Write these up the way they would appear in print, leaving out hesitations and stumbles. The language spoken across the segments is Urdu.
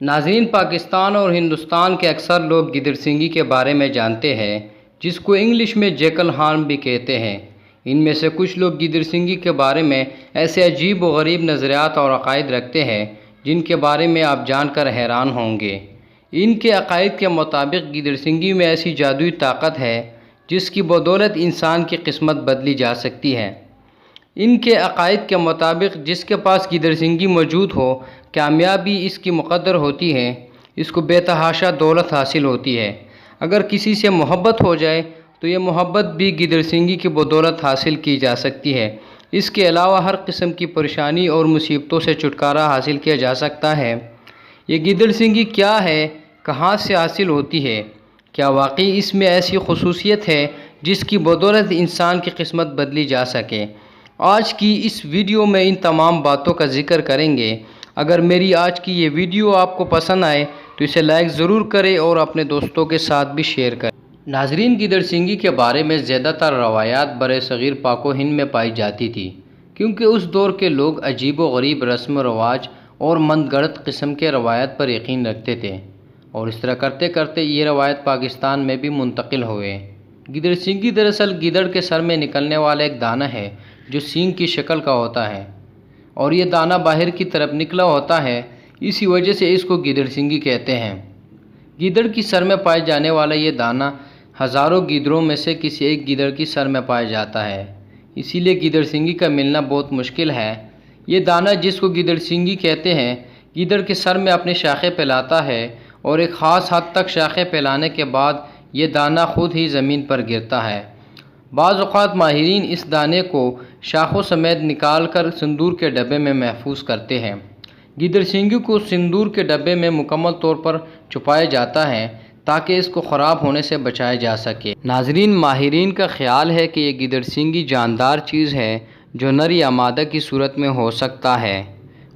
ناظرین، پاکستان اور ہندوستان کے اکثر لوگ گدڑ سنگی کے بارے میں جانتے ہیں، جس کو انگلش میں جیکل ہارن بھی کہتے ہیں۔ ان میں سے کچھ لوگ گدڑ سنگی کے بارے میں ایسے عجیب و غریب نظریات اور عقائد رکھتے ہیں جن کے بارے میں آپ جان کر حیران ہوں گے۔ ان کے عقائد کے مطابق گدڑ سنگی میں ایسی جادوئی طاقت ہے جس کی بدولت انسان کی قسمت بدلی جا سکتی ہے۔ ان کے عقائد کے مطابق جس کے پاس گدڑ سنگی موجود ہو، کامیابی اس کی مقدر ہوتی ہے، اس کو بے تحاشا دولت حاصل ہوتی ہے۔ اگر کسی سے محبت ہو جائے تو یہ محبت بھی گدڑ سنگی کی بدولت حاصل کی جا سکتی ہے۔ اس کے علاوہ ہر قسم کی پریشانی اور مصیبتوں سے چھٹکارا حاصل کیا جا سکتا ہے۔ یہ گدڑ سنگی کیا ہے، کہاں سے حاصل ہوتی ہے، کیا واقعی اس میں ایسی خصوصیت ہے جس کی بدولت انسان کی قسمت بدلی جا سکے؟ آج کی اس ویڈیو میں ان تمام باتوں کا ذکر کریں گے۔ اگر میری آج کی یہ ویڈیو آپ کو پسند آئے تو اسے لائک ضرور کریں اور اپنے دوستوں کے ساتھ بھی شیئر کریں۔ ناظرین، گدڑ سنگی کے بارے میں زیادہ تر روایات برِ صغیر پاک و ہند میں پائی جاتی تھی، کیونکہ اس دور کے لوگ عجیب و غریب رسم و رواج اور من گھڑت قسم کے روایات پر یقین رکھتے تھے، اور اس طرح کرتے کرتے یہ روایت پاکستان میں بھی منتقل ہوئے۔ گدڑ سنگی دراصل گدڑ کے سر میں نکلنے والا ایک دانہ ہے جو سینگ کی شکل کا ہوتا ہے، اور یہ دانہ باہر کی طرف نکلا ہوتا ہے، اسی وجہ سے اس کو گدڑ سنگی کہتے ہیں۔ گدڑ کی سر میں پائے جانے والا یہ دانہ ہزاروں گدڑوں میں سے کسی ایک گدڑ کی سر میں پایا جاتا ہے، اسی لیے گدڑ سنگی کا ملنا بہت مشکل ہے۔ یہ دانہ جس کو گدڑ سنگی کہتے ہیں، گدڑ کے سر میں اپنی شاخیں پھیلاتا ہے، اور ایک خاص حد تک شاخیں پھیلانے کے بعد یہ دانہ خود ہی زمین پر گرتا ہے۔ بعض اوقات ماہرین اس دانے کو شاخوں سمیت نکال کر سندور کے ڈبے میں محفوظ کرتے ہیں۔ گدڑ سنگی کو سندور کے ڈبے میں مکمل طور پر چھپایا جاتا ہے تاکہ اس کو خراب ہونے سے بچایا جا سکے۔ ناظرین، ماہرین کا خیال ہے کہ یہ گدڑ سنگی جاندار چیز ہے جو نر یا مادہ کی صورت میں ہو سکتا ہے۔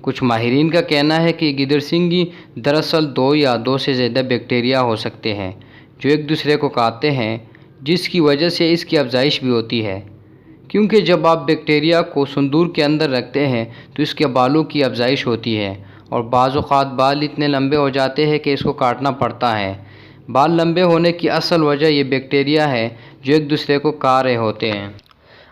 کچھ ماہرین کا کہنا ہے کہ گدڑ سنگی دراصل دو یا دو سے زیادہ بیکٹیریا ہو سکتے ہیں جو ایک دوسرے کو کاٹتے ہیں، جس کی وجہ سے اس کی افزائش بھی ہوتی ہے، کیونکہ جب آپ بیکٹیریا کو سندور کے اندر رکھتے ہیں تو اس کے بالوں کی افزائش ہوتی ہے، اور بعض اوقات بال اتنے لمبے ہو جاتے ہیں کہ اس کو کاٹنا پڑتا ہے۔ بال لمبے ہونے کی اصل وجہ یہ بیکٹیریا ہے جو ایک دوسرے کو کاٹ رہے ہوتے ہیں۔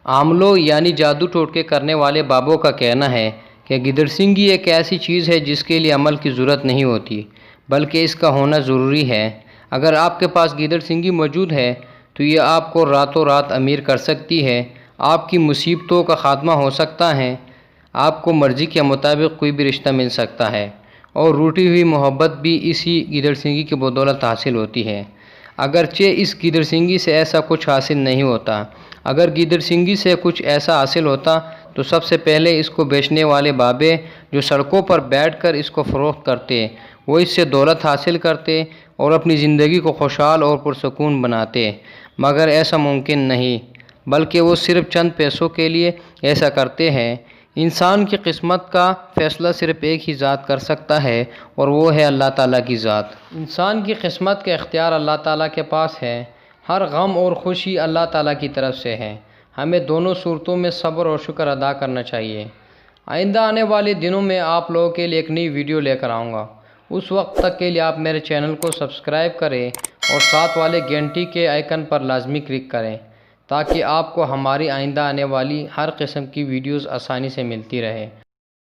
عاملوں یعنی جادو ٹوٹکے کرنے والے بابوں کا کہنا ہے کہ گدڑ سنگی ایک ایسی چیز ہے جس کے لیے عمل کی ضرورت نہیں ہوتی، بلکہ اس کا ہونا ضروری ہے۔ اگر آپ کے پاس گدڑ سنگی موجود ہے تو یہ آپ کو راتوں رات امیر کر سکتی ہے، آپ کی مصیبتوں کا خاتمہ ہو سکتا ہے، آپ کو مرضی کے مطابق کوئی بھی رشتہ مل سکتا ہے، اور روٹی ہوئی محبت بھی اسی گدڑ سنگی کی بدولت حاصل ہوتی ہے۔ اگرچہ اس گدڑ سنگی سے ایسا کچھ حاصل نہیں ہوتا۔ اگر گدڑ سنگی سے کچھ ایسا حاصل ہوتا تو سب سے پہلے اس کو بیچنے والے بابے جو سڑکوں پر بیٹھ کر اس کو فروخت کرتے، وہ اس سے دولت حاصل کرتے اور اپنی زندگی کو خوشحال اور پرسکون بناتے، مگر ایسا ممکن نہیں، بلکہ وہ صرف چند پیسوں کے لیے ایسا کرتے ہیں۔ انسان کی قسمت کا فیصلہ صرف ایک ہی ذات کر سکتا ہے، اور وہ ہے اللہ تعالیٰ کی ذات۔ انسان کی قسمت کا اختیار اللہ تعالیٰ کے پاس ہے۔ ہر غم اور خوشی اللہ تعالیٰ کی طرف سے ہے۔ ہمیں دونوں صورتوں میں صبر اور شکر ادا کرنا چاہیے۔ آئندہ آنے والے دنوں میں آپ لوگوں کے لیے ایک نئی ویڈیو لے کر آؤں گا۔ اس وقت تک کے لیے آپ میرے چینل کو سبسکرائب کریں اور ساتھ والے گھنٹی کے آئیکن پر لازمی کلک کریں تاکہ آپ کو ہماری آئندہ آنے والی ہر قسم کی ویڈیوز آسانی سے ملتی رہے۔